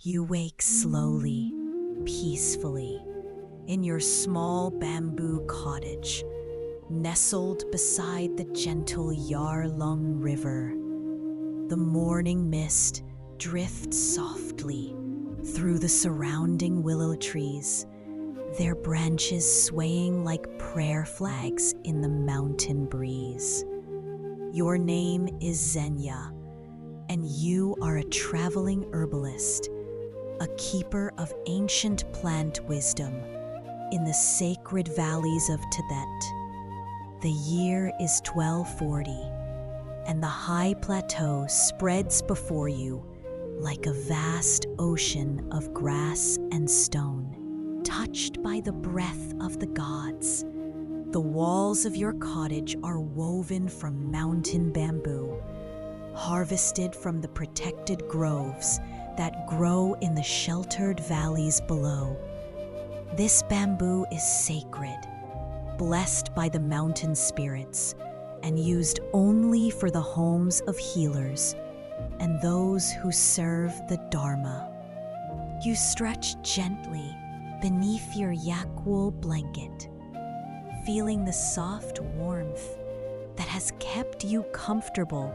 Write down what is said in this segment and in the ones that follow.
You wake slowly, peacefully, in your small bamboo cottage, nestled beside the gentle Yarlung River. The morning mist drifts softly through the surrounding willow trees, their branches swaying like prayer flags in the mountain breeze. Your name is Zenya, and you are a traveling herbalist, a keeper of ancient plant wisdom in the sacred valleys of Tibet. The year is 1240, and the high plateau spreads before you like a vast ocean of grass and stone, touched by the breath of the gods. The walls of your cottage are woven from mountain bamboo, harvested from the protected groves that grow in the sheltered valleys below. This bamboo is sacred, blessed by the mountain spirits, and used only for the homes of healers and those who serve the Dharma. You stretch gently beneath your yak wool blanket, feeling the soft warmth that has kept you comfortable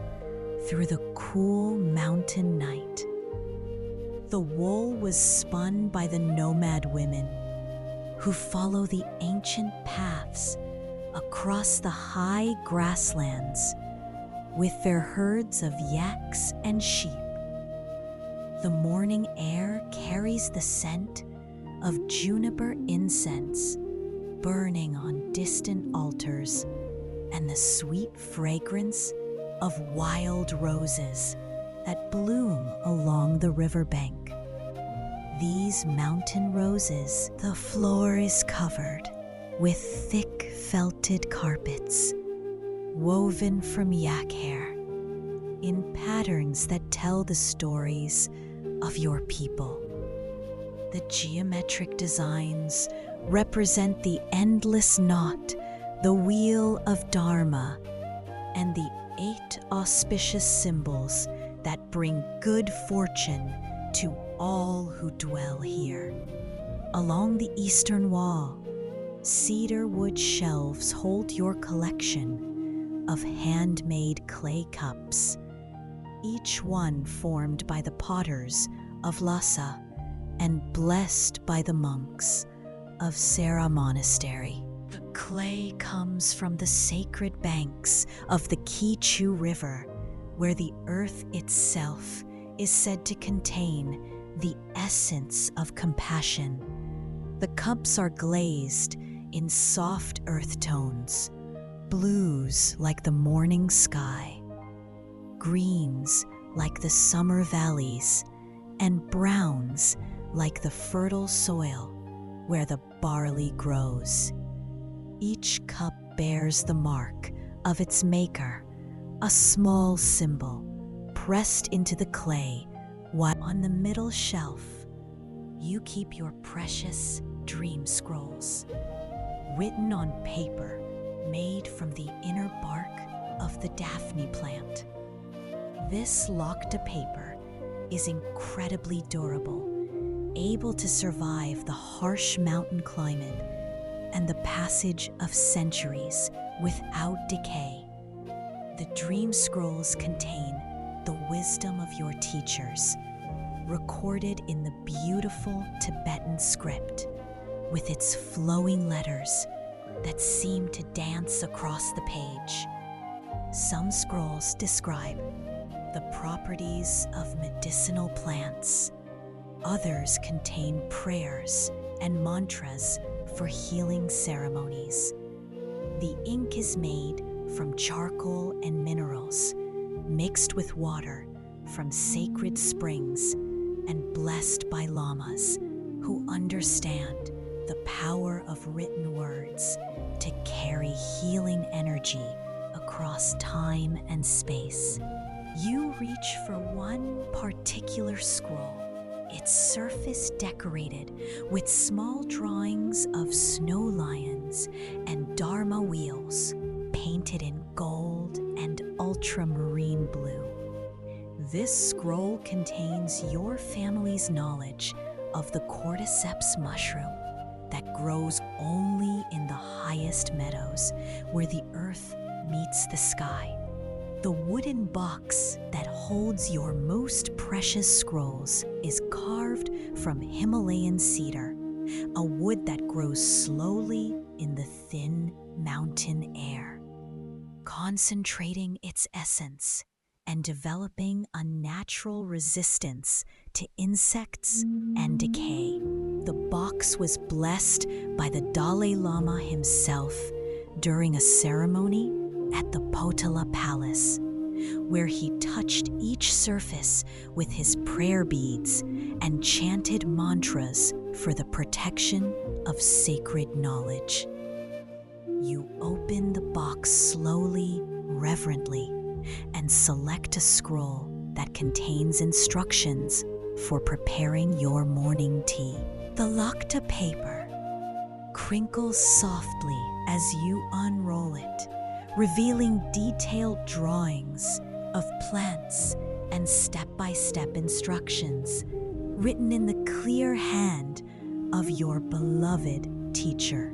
through the cool mountain night. The wool was spun by the nomad women who follow the ancient paths across the high grasslands with their herds of yaks and sheep. The morning air carries the scent of juniper incense burning on distant altars and the sweet fragrance of wild roses that bloom along the riverbank. These mountain roses, the floor is covered with thick felted carpets woven from yak hair in patterns that tell the stories of your people. The geometric designs represent the endless knot, the wheel of Dharma, and the 8 auspicious symbols that bring good fortune to all who dwell here. Along the eastern wall, cedar wood shelves hold your collection of handmade clay cups, each one formed by the potters of Lhasa and blessed by the monks of Sera Monastery. The clay comes from the sacred banks of the Kichu River, where the earth itself is said to contain the essence of compassion. The cups are glazed in soft earth tones, blues like the morning sky, greens like the summer valleys, and browns like the fertile soil where the barley grows. Each cup bears the mark of its maker, a small symbol pressed into the clay, while on the middle shelf you keep your precious dream scrolls, written on paper made from the inner bark of the Daphne plant. This locked paper is incredibly durable, able to survive the harsh mountain climate and the passage of centuries without decay. The dream scrolls contain the wisdom of your teachers, recorded in the beautiful Tibetan script, with its flowing letters that seem to dance across the page. Some scrolls describe the properties of medicinal plants. Others contain prayers and mantras for healing ceremonies. The ink is made from charcoal and minerals, mixed with water from sacred springs and blessed by lamas who understand the power of written words to carry healing energy across time and space. You reach for one particular scroll, its surface decorated with small drawings of snow lions and Dharma wheels painted in gold and ultramarine blue. This scroll contains your family's knowledge of the cordyceps mushroom that grows only in the highest meadows where the earth meets the sky. The wooden box that holds your most precious scrolls is carved from Himalayan cedar, a wood that grows slowly in the thin mountain air, concentrating its essence and developing a natural resistance to insects and decay. The box was blessed by the Dalai Lama himself during a ceremony at the Potala Palace, where he touched each surface with his prayer beads and chanted mantras for the protection of sacred knowledge. You open the box slowly, reverently, and select a scroll that contains instructions for preparing your morning tea. The lakta paper crinkles softly as you unroll it, revealing detailed drawings of plants and step-by-step instructions written in the clear hand of your beloved teacher.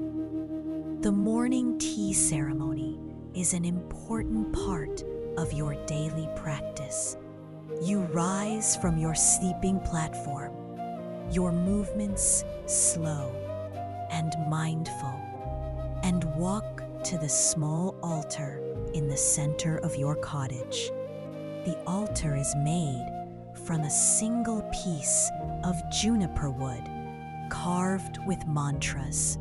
The morning tea ceremony is an important part of your daily practice. You rise from your sleeping platform, your movements slow and mindful, and walk to the small altar in the center of your cottage. The altar is made from a single piece of juniper wood carved with mantras.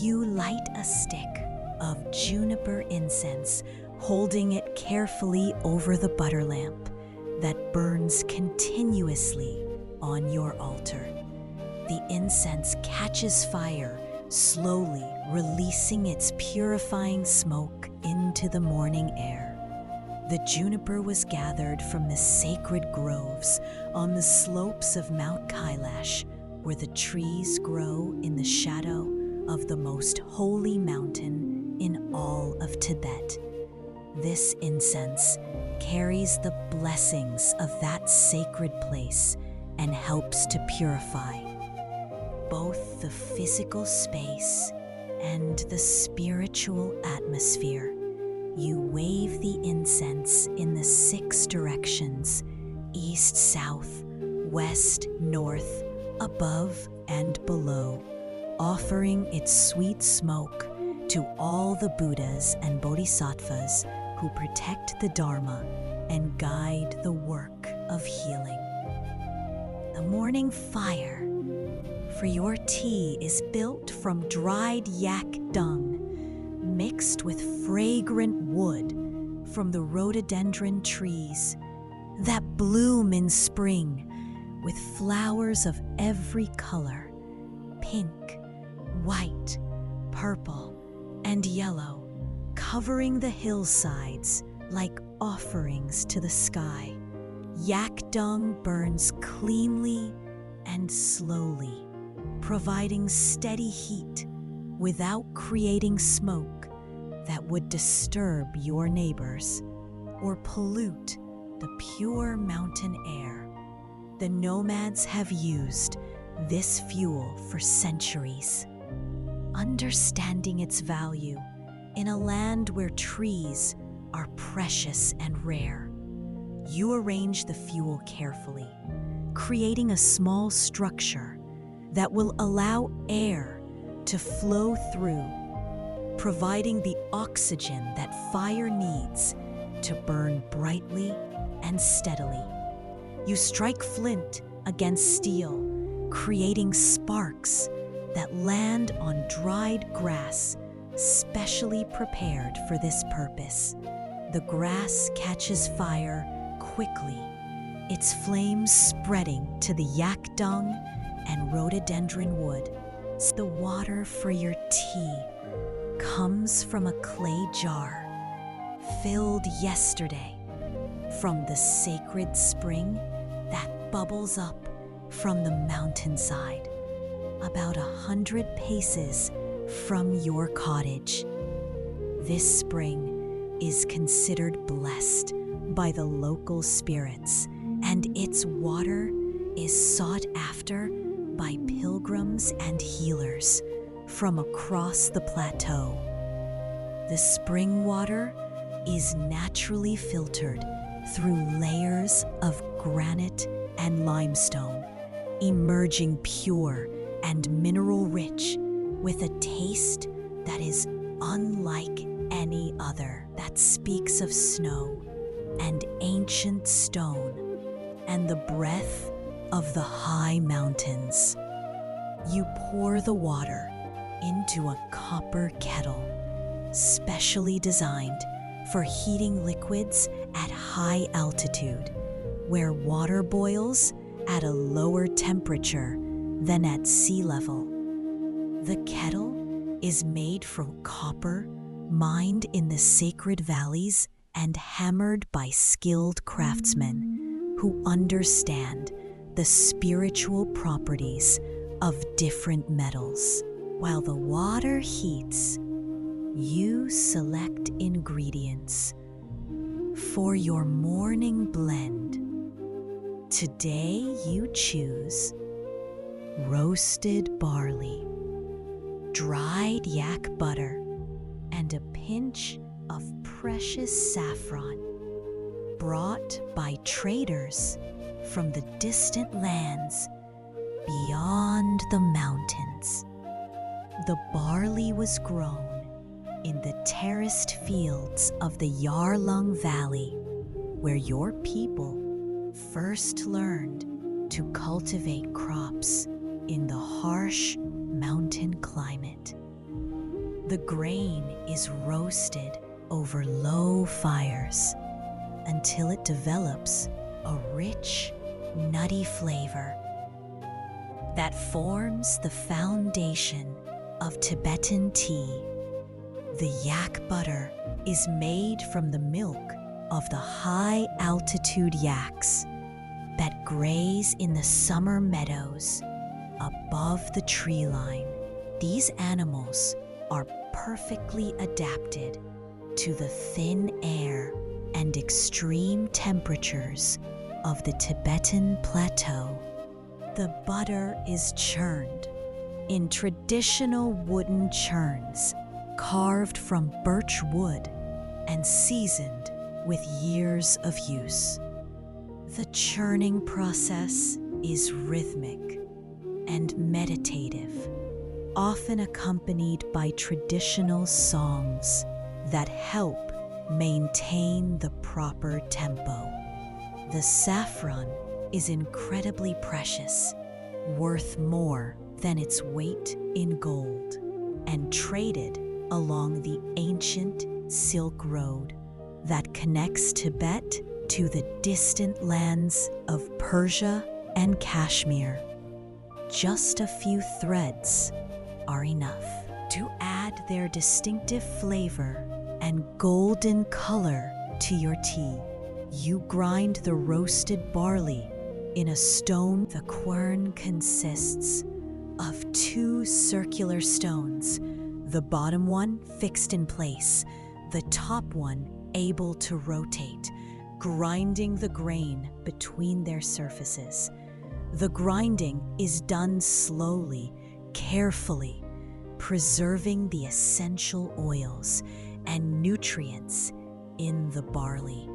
You light a stick of juniper incense, holding it carefully over the butter lamp that burns continuously on your altar. The incense catches fire, slowly releasing its purifying smoke into the morning air. The juniper was gathered from the sacred groves on the slopes of Mount Kailash, where the trees grow in the shadow of the most holy mountain in all of Tibet. This incense carries the blessings of that sacred place and helps to purify both the physical space and the spiritual atmosphere. You wave the incense in the 6 directions: east, south, west, north, above, and below, offering its sweet smoke to all the Buddhas and Bodhisattvas who protect the Dharma and guide the work of healing. The morning fire for your tea is built from dried yak dung mixed with fragrant wood from the rhododendron trees that bloom in spring with flowers of every color: pink, white, purple, and yellow, covering the hillsides like offerings to the sky. Yak dung burns cleanly and slowly, providing steady heat without creating smoke that would disturb your neighbors or pollute the pure mountain air. The nomads have used this fuel for centuries, understanding its value in a land where trees are precious and rare. You arrange the fuel carefully, creating a small structure that will allow air to flow through, providing the oxygen that fire needs to burn brightly and steadily. You strike flint against steel, creating sparks that land on dried grass specially prepared for this purpose. The grass catches fire quickly, its flames spreading to the yak dung and rhododendron wood. The water for your tea comes from a clay jar filled yesterday from the sacred spring that bubbles up from the mountainside about 100 paces from your cottage. This spring is considered blessed by the local spirits and its water is sought after by pilgrims and healers from across the plateau. The spring water is naturally filtered through layers of granite and limestone, emerging pure and mineral-rich with a taste that is unlike any other, that speaks of snow and ancient stone and the breath of the high mountains. You pour the water into a copper kettle, specially designed for heating liquids at high altitude, where water boils at a lower temperature than at sea level. The kettle is made from copper mined in the sacred valleys and hammered by skilled craftsmen who understand the spiritual properties of different metals. While the water heats, you select ingredients for your morning blend. Today you choose roasted barley, dried yak butter, and a pinch of precious saffron brought by traders from the distant lands beyond the mountains. The barley was grown in the terraced fields of the Yarlung Valley, where your people first learned to cultivate crops in the harsh mountain climate. The grain is roasted over low fires until it develops a rich, nutty flavor that forms the foundation of Tibetan tea. The yak butter is made from the milk of the high-altitude yaks that graze in the summer meadows above the tree line. These animals are perfectly adapted to the thin air and extreme temperatures of the Tibetan plateau. The butter is churned in traditional wooden churns carved from birch wood and seasoned with years of use. The churning process is rhythmic and meditative, often accompanied by traditional songs that help maintain the proper tempo. The saffron is incredibly precious, worth more than its weight in gold, and traded along the ancient Silk Road that connects Tibet to the distant lands of Persia and Kashmir. Just a few threads are enough to add their distinctive flavor and golden color to your tea. You grind the roasted barley in a stone. The quern consists of two circular stones, the bottom one fixed in place, the top one able to rotate, grinding the grain between their surfaces. The grinding is done slowly, carefully, preserving the essential oils and nutrients in the barley.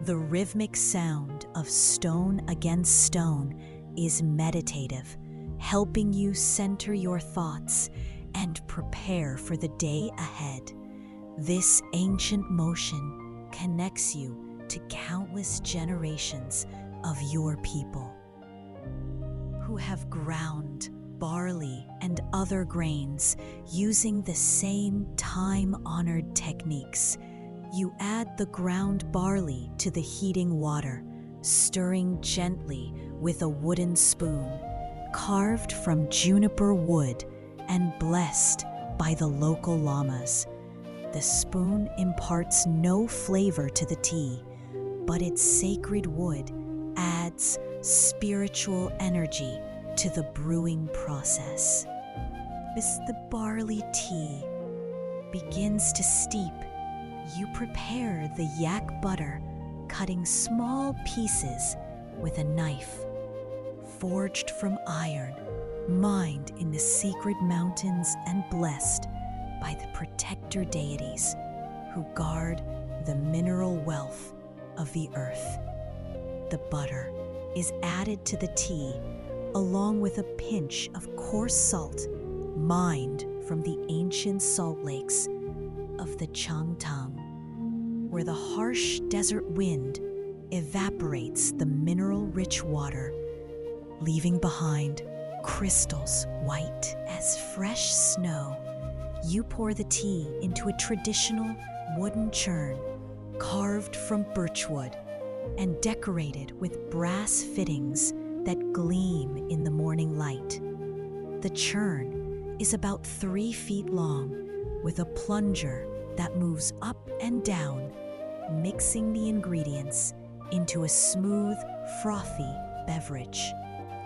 The rhythmic sound of stone against stone is meditative, helping you center your thoughts and prepare for the day ahead. This ancient motion connects you to countless generations of your people who have ground barley and other grains using the same time-honored techniques. You add the ground barley to the heating water, stirring gently with a wooden spoon, carved from juniper wood and blessed by the local lamas. The spoon imparts no flavor to the tea, but its sacred wood adds spiritual energy to the brewing process. As the barley tea begins to steep, you prepare the yak butter, cutting small pieces with a knife, forged from iron, mined in the sacred mountains and blessed by the protector deities who guard the mineral wealth of the earth. The butter is added to the tea along with a pinch of coarse salt mined from the ancient salt lakes of the Changtang, where the harsh desert wind evaporates the mineral-rich water, leaving behind crystals white as fresh snow. You pour the tea into a traditional wooden churn carved from birchwood and decorated with brass fittings that gleam in the morning light. The churn is about 3 feet long, with a plunger that moves up and down, mixing the ingredients into a smooth, frothy beverage.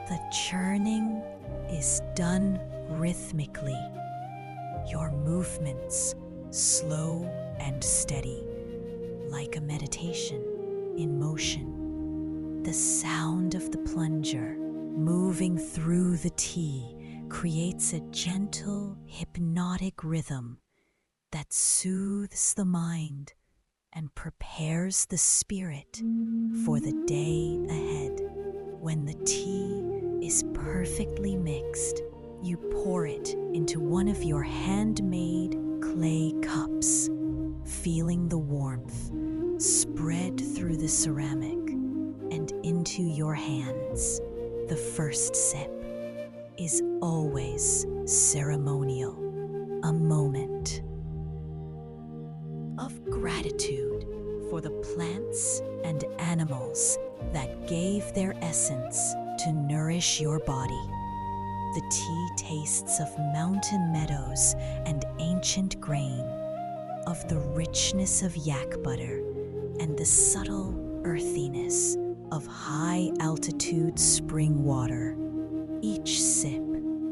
The churning is done rhythmically, your movements slow and steady, like a meditation in motion. The sound of the plunger moving through the tea creates a gentle, hypnotic rhythm that soothes the mind and prepares the spirit for the day ahead. When the tea is perfectly mixed, you pour it into one of your handmade clay cups, feeling the warmth spread through the ceramic and into your hands. The first sip is always ceremonial, a moment of gratitude for the plants and animals that gave their essence to nourish your body. The tea tastes of mountain meadows and ancient grain, of the richness of yak butter and the subtle earthiness of high-altitude spring water. Each sip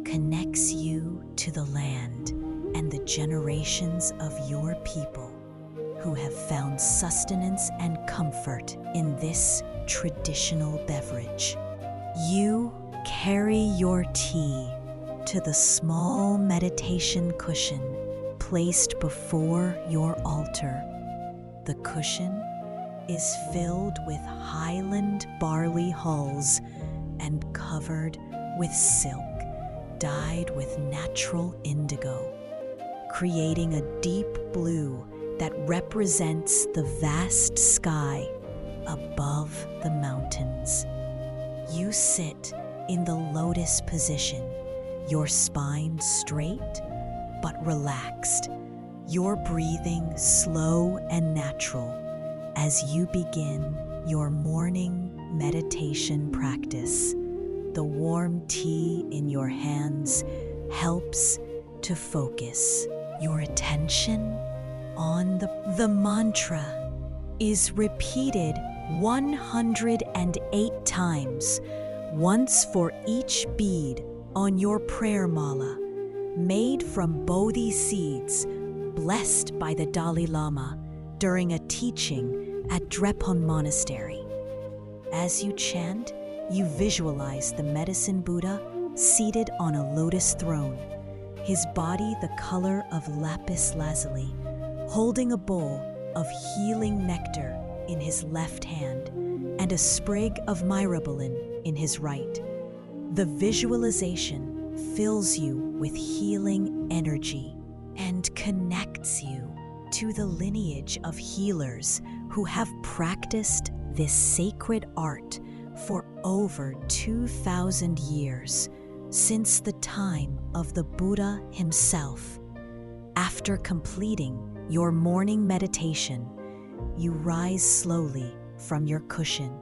connects you to the land and the generations of your people who have found sustenance and comfort in this traditional beverage. You carry your tea to the small meditation cushion placed before your altar. The cushion is filled with highland barley hulls and covered with silk dyed with natural indigo, creating a deep blue that represents the vast sky above the mountains. You sit in the lotus position, your spine straight but relaxed, your breathing slow and natural as you begin your morning meditation practice. The warm tea in your hands helps to focus your attention on the mantra is repeated 108 times, once for each bead on your prayer mala, made from bodhi seeds blessed by the Dalai Lama during a teaching at Drepung Monastery. As you chant, you visualize the medicine Buddha seated on a lotus throne, his body the color of lapis lazuli, holding a bowl of healing nectar in his left hand and a sprig of myrobalan in his right. The visualization fills you with healing energy and connects you to the lineage of healers who have practiced this sacred art for over 2,000 years, since the time of the Buddha himself. After completing your morning meditation, you rise slowly from your cushion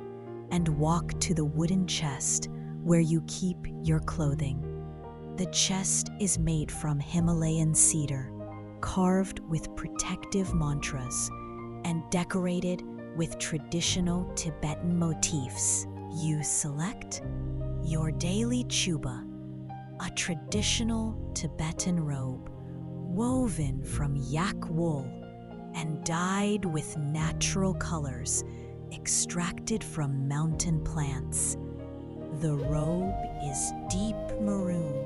and walk to the wooden chest where you keep your clothing. The chest is made from Himalayan cedar, carved with protective mantras and decorated with traditional Tibetan motifs. You select your daily chuba, a traditional Tibetan robe woven from yak wool and dyed with natural colors extracted from mountain plants. The robe is deep maroon,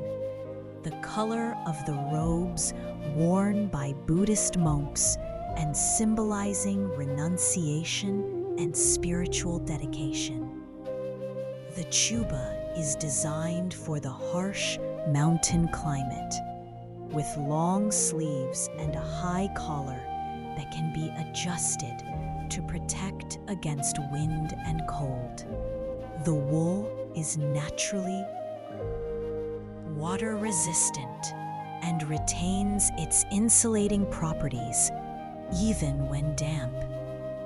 the color of the robes worn by Buddhist monks and symbolizing renunciation and spiritual dedication. The chuba is designed for the harsh mountain climate, with long sleeves and a high collar that can be adjusted to protect against wind and cold. The wool is naturally water resistant and retains its insulating properties even when damp.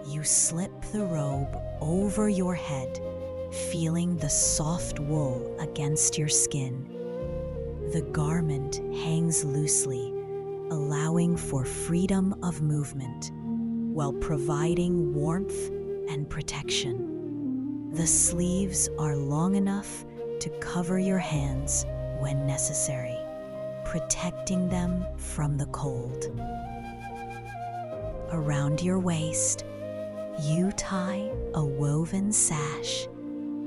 You slip the robe over your head, feeling the soft wool against your skin. The garment hangs loosely, allowing for freedom of movement while providing warmth and protection. The sleeves are long enough to cover your hands when necessary, protecting them from the cold. Around your waist, you tie a woven sash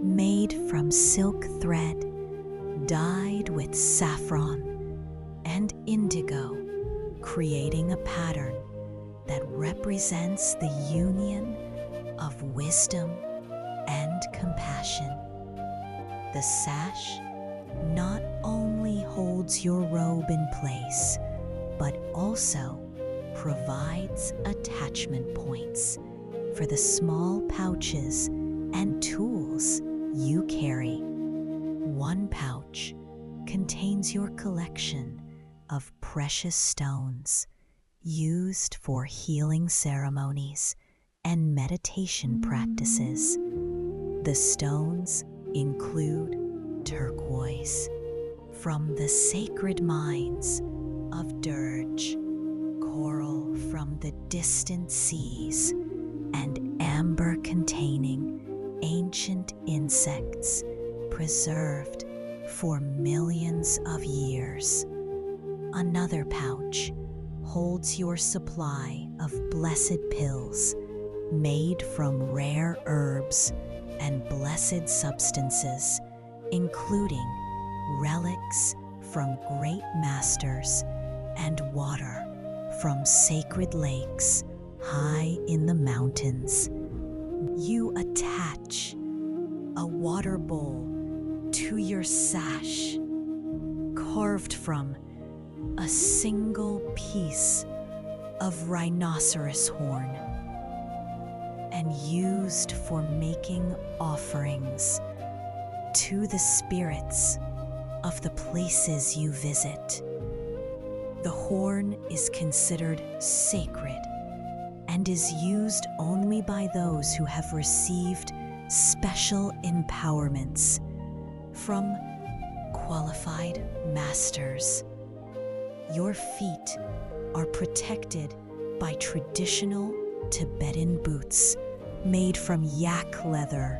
made from silk thread dyed with saffron and indigo, creating a pattern that represents the union of wisdom and compassion. The sash not only holds your robe in place, but also provides attachment points for the small pouches and tools you carry. One pouch contains your collection of precious stones used for healing ceremonies and meditation practices. The stones include turquoise from the sacred mines of Dirge, coral from the distant seas, and amber containing ancient insects preserved for millions of years. Another pouch holds your supply of blessed pills made from rare herbs and blessed substances, including relics from great masters and water from sacred lakes high in the mountains. You attach a water bowl to your sash, carved from a single piece of rhinoceros horn and used for making offerings to the spirits of the places you visit. The horn is considered sacred and is used only by those who have received special empowerments from qualified masters. Your feet are protected by traditional Tibetan boots made from yak leather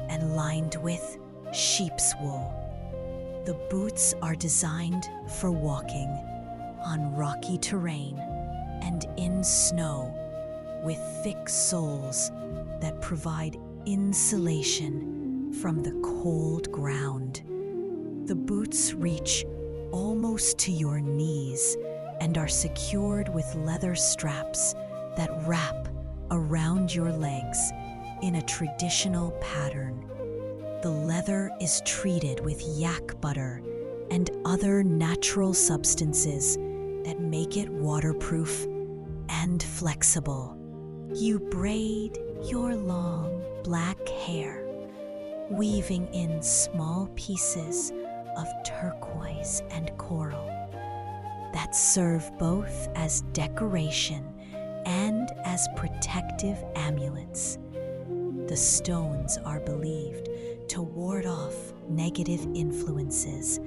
and lined with sheep's wool. The boots are designed for walking on rocky terrain and in snow, with thick soles that provide insulation from the cold ground. The boots reach almost to your knees and are secured with leather straps that wrap around your legs in a traditional pattern. The leather is treated with yak butter and other natural substances that make it waterproof and flexible. You braid your long black hair, weaving in small pieces of turquoise and coral that serve both as decoration and as protective amulets. The stones are believed to ward off negative influences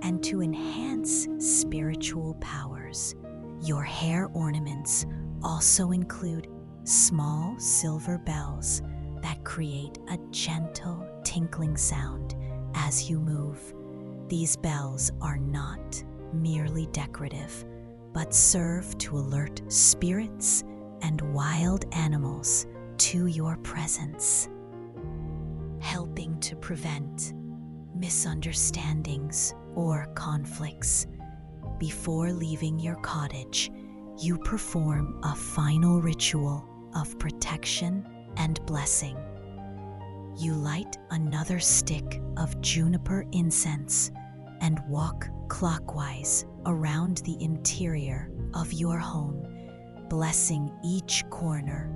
and to enhance spiritual powers. Your hair ornaments also include small silver bells that create a gentle tinkling sound as you move. These bells are not merely decorative, but serve to alert spirits and wild animals to your presence, helping to prevent misunderstandings or conflicts. Before leaving your cottage, you perform a final ritual of protection and blessing. You light another stick of juniper incense and walk clockwise around the interior of your home, blessing each corner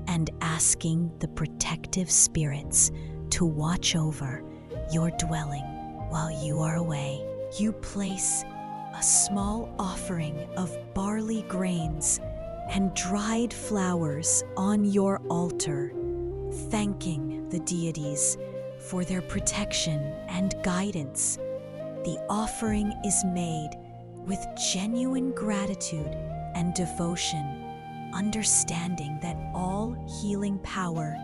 and asking the protective spirits to watch over your dwelling while you are away. You place a small offering of barley grains and dried flowers on your altar, thanking the deities for their protection and guidance. The offering is made with genuine gratitude and devotion, understanding that all healing power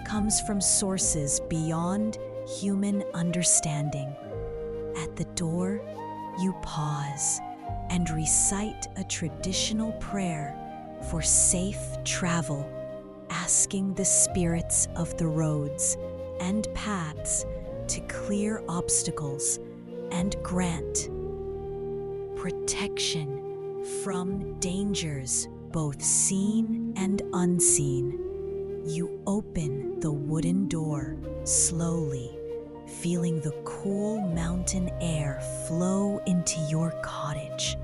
comes from sources beyond human understanding. At the door, you pause and recite a traditional prayer for safe travel, asking the spirits of the roads and paths to clear obstacles and grant protection from dangers both seen and unseen. You open the wooden door slowly, feeling the cool mountain air flow into your cottage.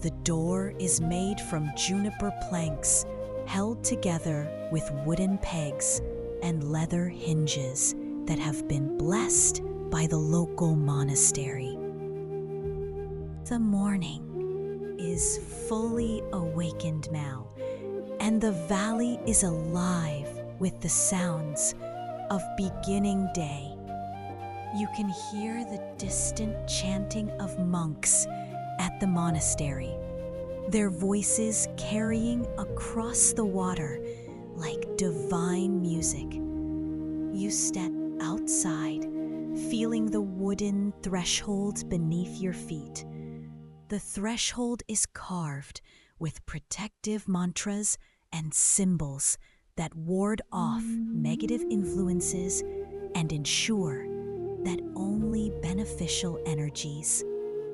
The door is made from juniper planks held together with wooden pegs and leather hinges that have been blessed by the local monastery. The morning is fully awakened now, and the valley is alive with the sounds of beginning day. You can hear the distant chanting of monks at the monastery, their voices carrying across the water like divine music. You step outside, feeling the wooden threshold beneath your feet. The threshold is carved with protective mantras and symbols that ward off negative influences and ensure that only beneficial energies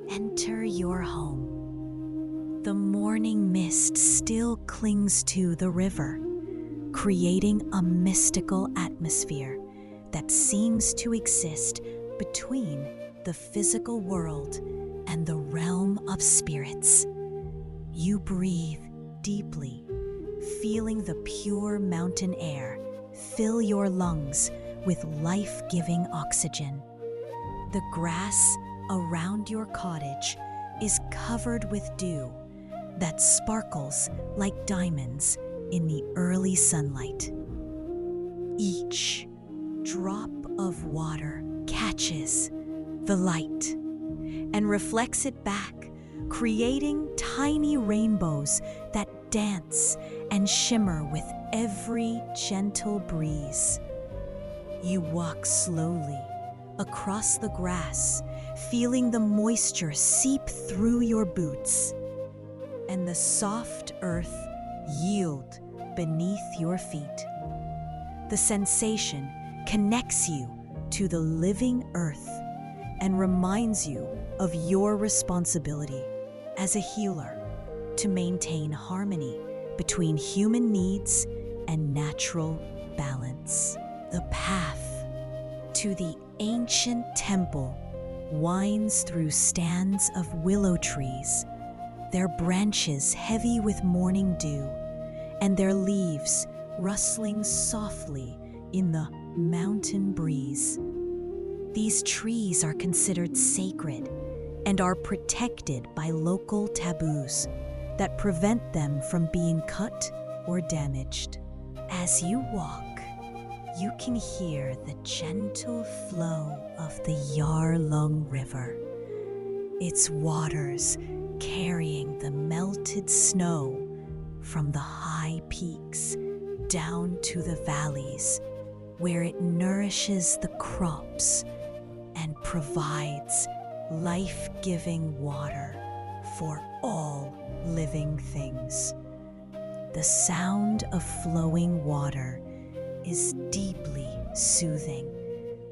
enter your home. The morning mist still clings to the river, creating a mystical atmosphere that seems to exist between the physical world and the realm of spirits. You breathe deeply, feeling the pure mountain air fill your lungs with life-giving oxygen. The grass around your cottage is covered with dew that sparkles like diamonds in the early sunlight. Each drop of water catches the light and reflects it back, creating tiny rainbows that dance and shimmer with every gentle breeze. You walk slowly across the grass, feeling the moisture seep through your boots and the soft earth yield beneath your feet. The sensation connects you to the living earth and reminds you of your responsibility as a healer to maintain harmony between human needs and natural balance. The path to the ancient temple winds through stands of willow trees, their branches heavy with morning dew, and their leaves rustling softly in the mountain breeze. These trees are considered sacred and are protected by local taboos that prevent them from being cut or damaged. As you walk, you can hear the gentle flow of the Yarlung River, its waters carrying the melted snow from the high peaks down to the valleys, where it nourishes the crops and provides life-giving water for all living things. The sound of flowing water is deeply soothing,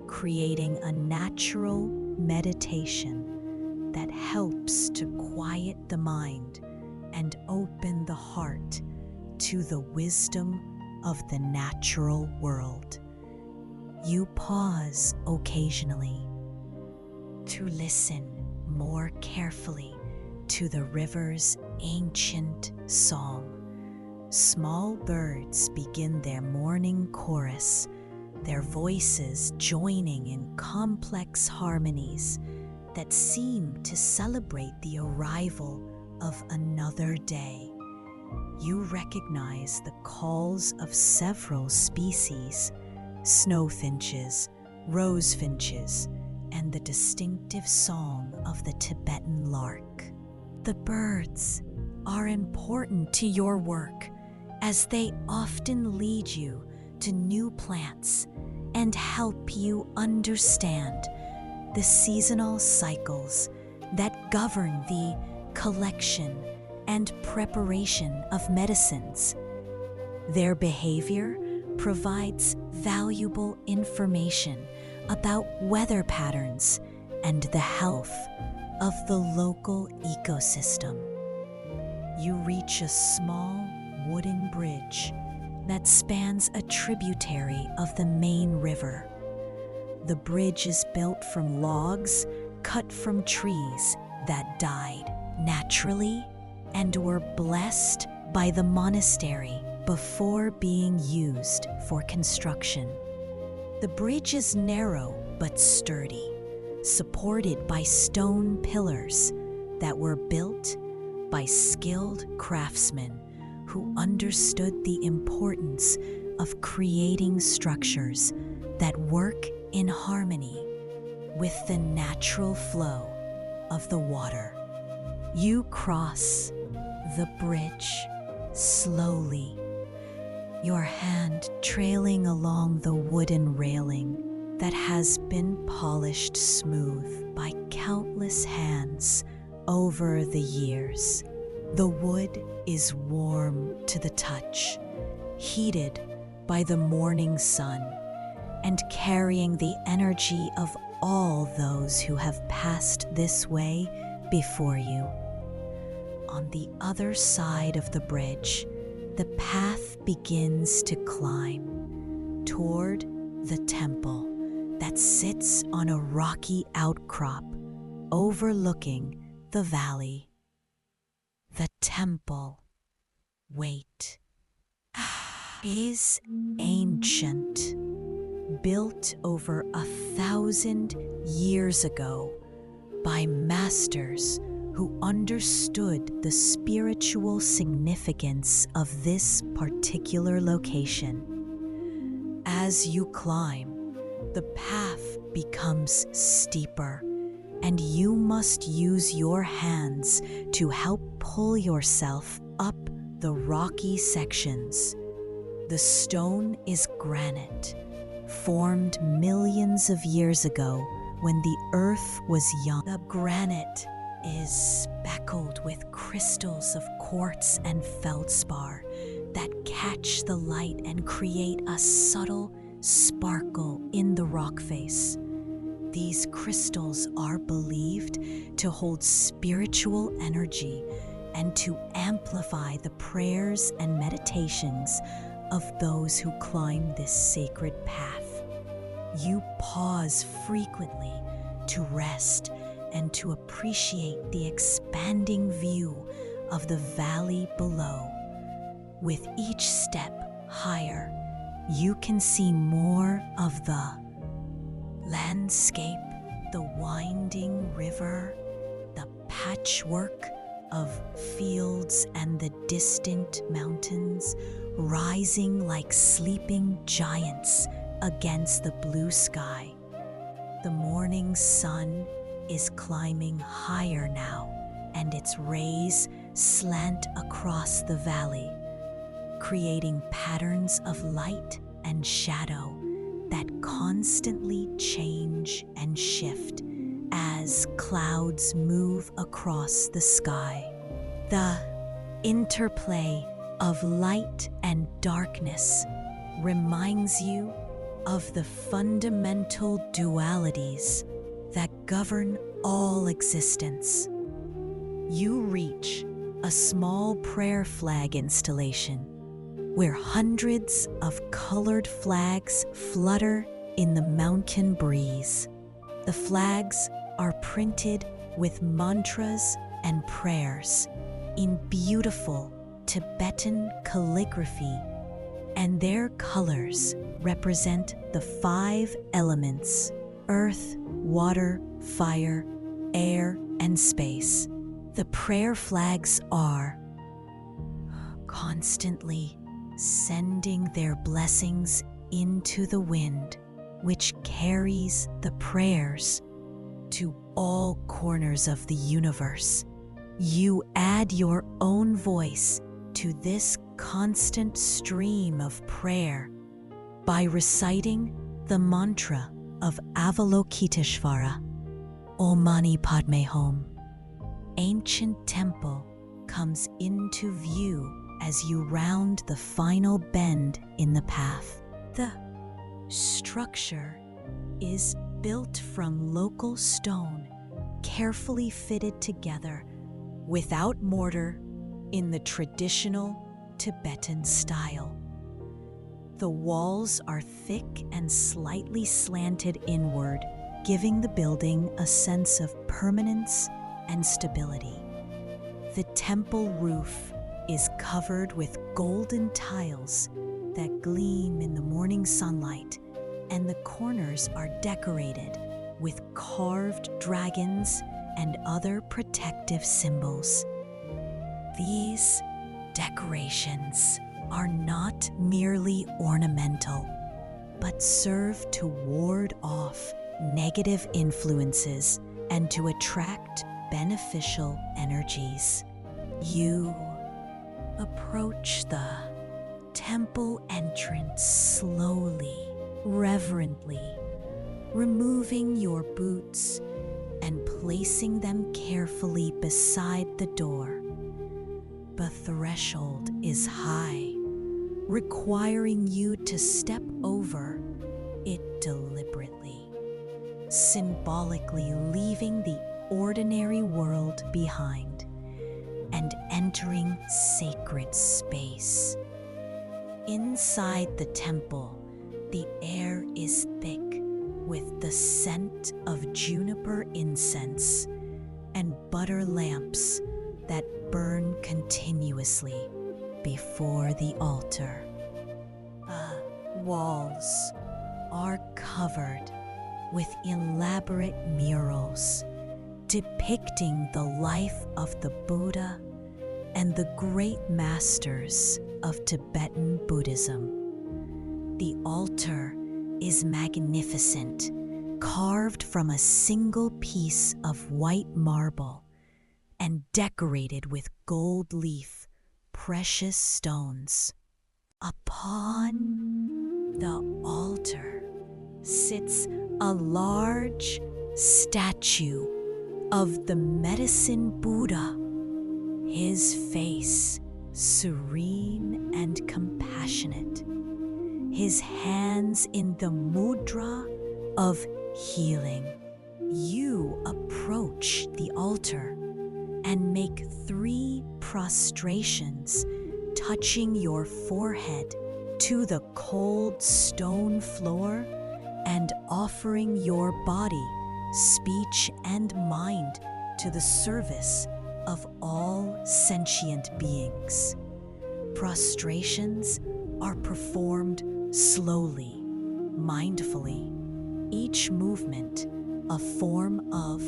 creating a natural meditation that helps to quiet the mind and open the heart to the wisdom of the natural world. You pause occasionally to listen more carefully to the river's ancient song. Small birds begin their morning chorus, their voices joining in complex harmonies that seem to celebrate the arrival of another day. You recognize the calls of several species: snowfinches, rosefinches, and the distinctive song of the Tibetan lark. The birds are important to your work, as they often lead you to new plants and help you understand the seasonal cycles that govern the collection and preparation of medicines. Their behavior provides valuable information about weather patterns and the health of the local ecosystem. You reach a small wooden bridge that spans a tributary of the main river. The bridge is built from logs cut from trees that died naturally and were blessed by the monastery before being used for construction. The bridge is narrow but sturdy, supported by stone pillars that were built by skilled craftsmen who understood the importance of creating structures that work in harmony with the natural flow of the water. You cross the bridge slowly, your hand trailing along the wooden railing that has been polished smooth by countless hands over the years. The wood is warm to the touch, heated by the morning sun, and carrying the energy of all those who have passed this way before you. On the other side of the bridge, the path begins to climb toward the temple that sits on a rocky outcrop overlooking the valley. The temple, wait, is ancient, built over 1,000 years ago by masters who understood the spiritual significance of this particular location. As you climb, the path becomes steeper, and you must use your hands to help pull yourself up the rocky sections. The stone is granite, formed millions of years ago when the earth was young. The granite is speckled with crystals of quartz and feldspar that catch the light and create a subtle sparkle in the rock face. These crystals are believed to hold spiritual energy and to amplify the prayers and meditations of those who climb this sacred path. You pause frequently to rest and to appreciate the expanding view of the valley below. With each step higher, you can see more of the landscape, the winding river, the patchwork of fields, and the distant mountains rising like sleeping giants against the blue sky. The morning sun is climbing higher now, and its rays slant across the valley, creating patterns of light and shadow that constantly change and shift as clouds move across the sky. The interplay of light and darkness reminds you of the fundamental dualities that govern all existence. You reach a small prayer flag installation where hundreds of colored flags flutter in the mountain breeze. The flags are printed with mantras and prayers in beautiful Tibetan calligraphy, and their colors represent the 5 elements: earth, water, fire, air, and space. The prayer flags are constantly sending their blessings into the wind, which carries the prayers to all corners of the universe. You add your own voice to this constant stream of prayer by reciting the mantra of Avalokiteshvara, Om Mani Padme Hum. Ancient temple comes into view as you round the final bend in the path. The structure is built from local stone, carefully fitted together without mortar in the traditional Tibetan style. The walls are thick and slightly slanted inward, giving the building a sense of permanence and stability. The temple roof is covered with golden tiles that gleam in the morning sunlight, and the corners are decorated with carved dragons and other protective symbols. These decorations are not merely ornamental, but serve to ward off negative influences and to attract beneficial energies. You approach the temple entrance slowly, reverently, removing your boots and placing them carefully beside the door. The threshold is high, requiring you to step over it deliberately, symbolically leaving the ordinary world behind and entering sacred space. Inside the temple, the air is thick with the scent of juniper incense and butter lamps that burn continuously before the altar. The walls are covered with elaborate murals depicting the life of the Buddha and the great masters of Tibetan Buddhism. The altar is magnificent, carved from a single piece of white marble and decorated with gold leaf, precious stones. Upon the altar sits a large statue of the medicine Buddha, his face serene and compassionate, his hands in the mudra of healing. You approach the altar and make 3 prostrations, touching your forehead to the cold stone floor and offering your body, speech, and mind to the service of all sentient beings. Prostrations are performed slowly, mindfully, each movement a form of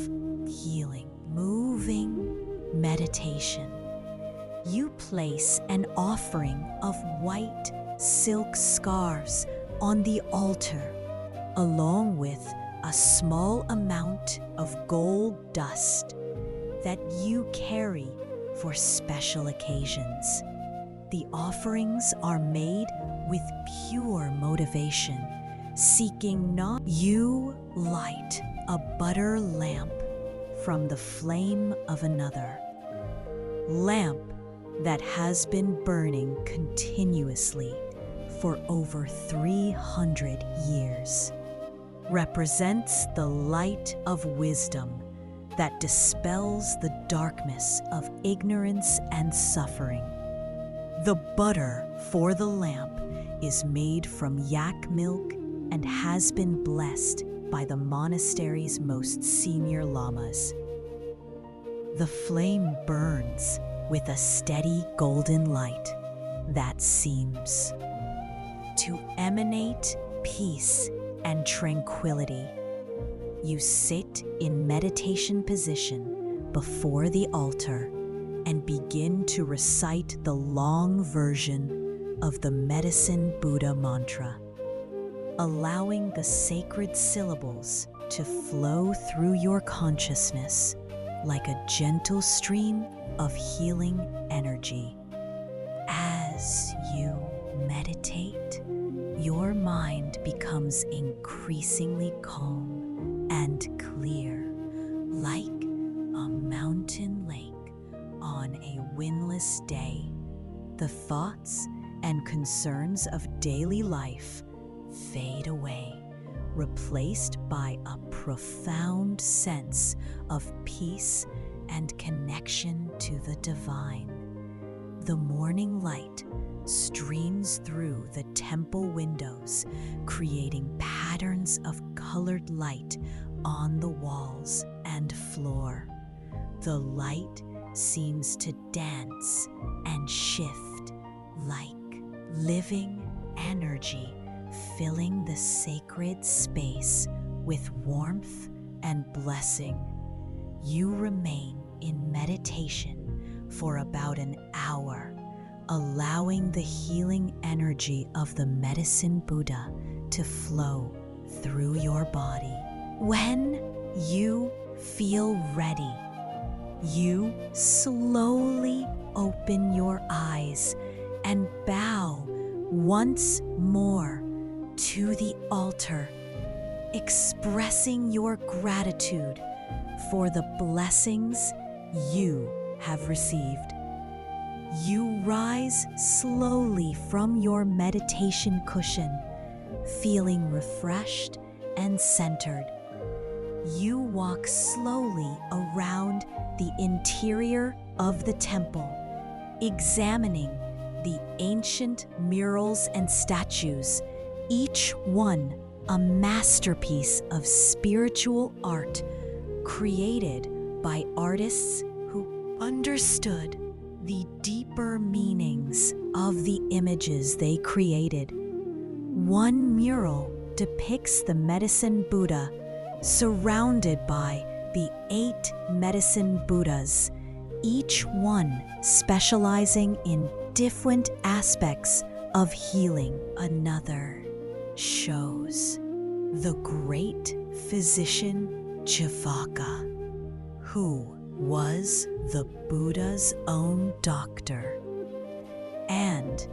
healing, moving meditation. You place an offering of white silk scarves on the altar, along with a small amount of gold dust that you carry for special occasions. The offerings are made with pure motivation, seeking not. You light a butter lamp from the flame of another lamp that has been burning continuously for over 300 years, represents the light of wisdom that dispels the darkness of ignorance and suffering. The butter for the lamp is made from yak milk and has been blessed by the monastery's most senior lamas. The flame burns with a steady golden light that seems to emanate peace and tranquility. You sit in meditation position before the altar and begin to recite the long version of the Medicine Buddha mantra, allowing the sacred syllables to flow through your consciousness like a gentle stream of healing energy. As you meditate, your mind becomes increasingly calm and clear, like a mountain lake on a windless day. The thoughts and concerns of daily life fade away, replaced by a profound sense of peace and connection to the divine. The morning light streams through the temple windows, creating patterns of colored light on the walls and floor. The light seems to dance and shift like living energy, filling the sacred space with warmth and blessing. You remain in meditation for about an hour, allowing the healing energy of the Medicine Buddha to flow through your body. When you feel ready, you slowly open your eyes and bow once more to the altar, expressing your gratitude for the blessings you have received. You rise slowly from your meditation cushion, feeling refreshed and centered. You walk slowly around the interior of the temple, examining the ancient murals and statues, each one a masterpiece of spiritual art created by artists who understood the deeper meanings of the images they created. One mural depicts the Medicine Buddha surrounded by the 8 Medicine Buddhas, each one specializing in different aspects of healing. Another shows the great physician Javaka, who was the Buddha's own doctor and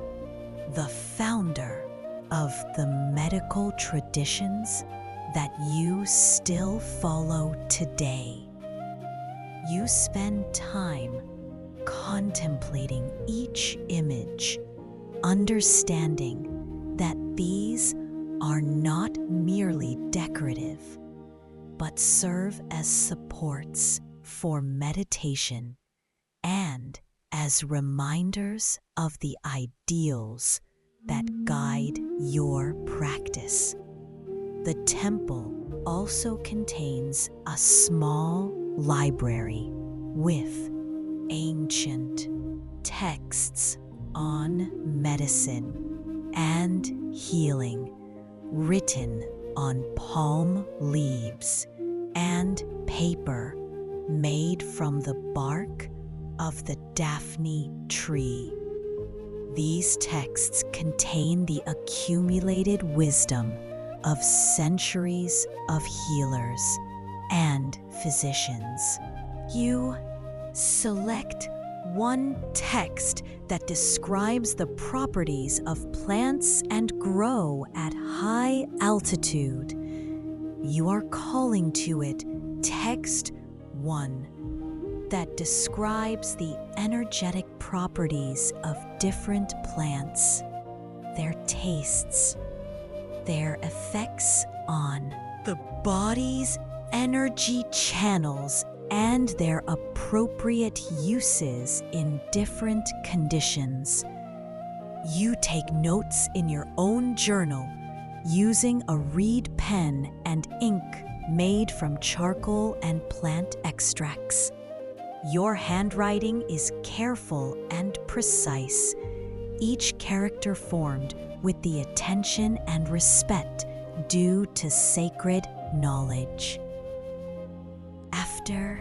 the founder of the medical traditions that you still follow today. You spend time contemplating each image, understanding that these are not merely decorative, but serve as supports for meditation and as reminders of the ideals that guide your practice. The temple also contains a small library with ancient texts on medicine and healing, written on palm leaves and paper made from the bark of the Daphne tree. These texts contain the accumulated wisdom of centuries of healers and physicians. You select one text that describes the properties of plants and grow at high altitude. You are calling to it Text 1, that describes the energetic properties of different plants. their tastes, their effects on the body's energy channels, and their appropriate uses in different conditions. You take notes in your own journal using a reed pen and ink made from charcoal and plant extracts. Your handwriting is careful and precise, each character formed with the attention and respect due to sacred knowledge. After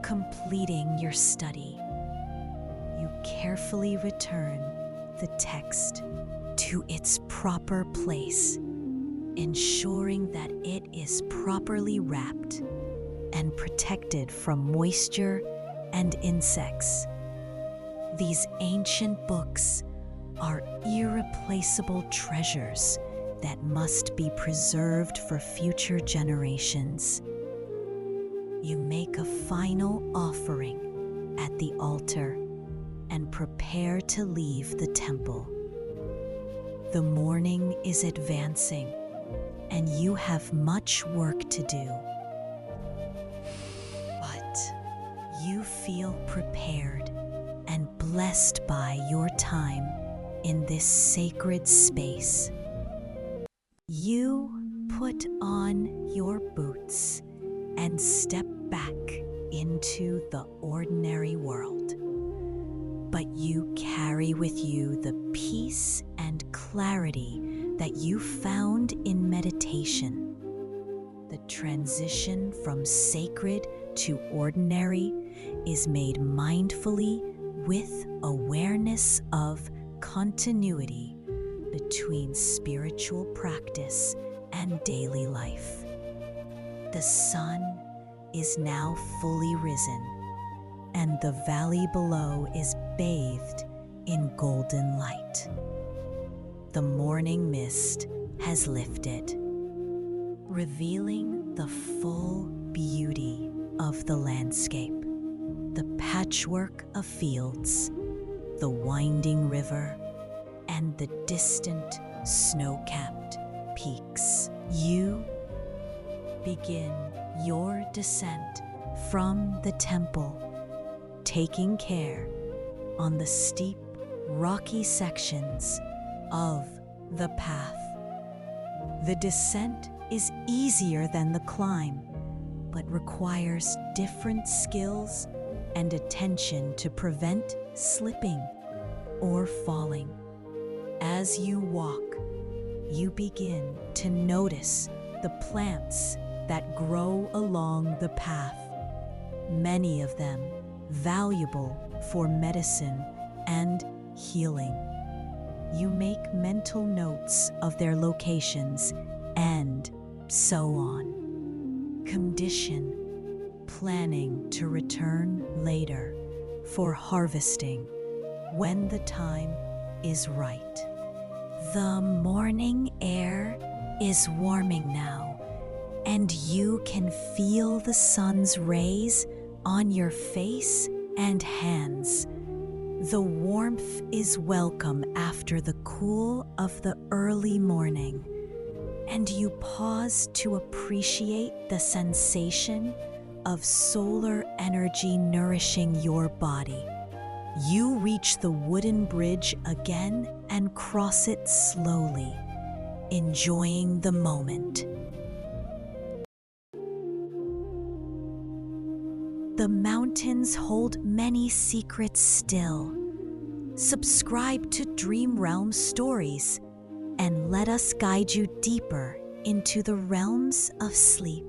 completing your study, you carefully return the text to its proper place, ensuring that it is properly wrapped and protected from moisture and insects. These ancient books are irreplaceable treasures that must be preserved for future generations. You make a final offering at the altar and prepare to leave the temple. The morning is advancing, and you have much work to do. But you feel prepared and blessed by your time in this sacred space. You put on your boots and step back into the ordinary world. But you carry with you the peace and clarity that you found in meditation. The transition from sacred to ordinary is made mindfully with awareness of continuity between spiritual practice and daily life. The sun is now fully risen, and the valley below is bathed in golden light. The morning mist has lifted, revealing the full beauty of the landscape, the patchwork of fields, the winding river, and the distant snow-capped peaks. You begin your descent from the temple, taking care on the steep, rocky sections of the path. The descent is easier than the climb, but requires different skills and attention to prevent slipping or falling. As you walk, you begin to notice the plants that grow along the path, many of them valuable for medicine and healing. You make mental notes of their locations and so on. Condition, planning to return later for harvesting when the time is right. The morning air is warming now, and you can feel the sun's rays on your face and hands. The warmth is welcome after the cool of the early morning, and you pause to appreciate the sensation of solar energy nourishing your body. You reach the wooden bridge again and cross it slowly, enjoying the moment. The mountains hold many secrets still. Subscribe to Dreamrealmsstories and let us guide you deeper into the realms of sleep.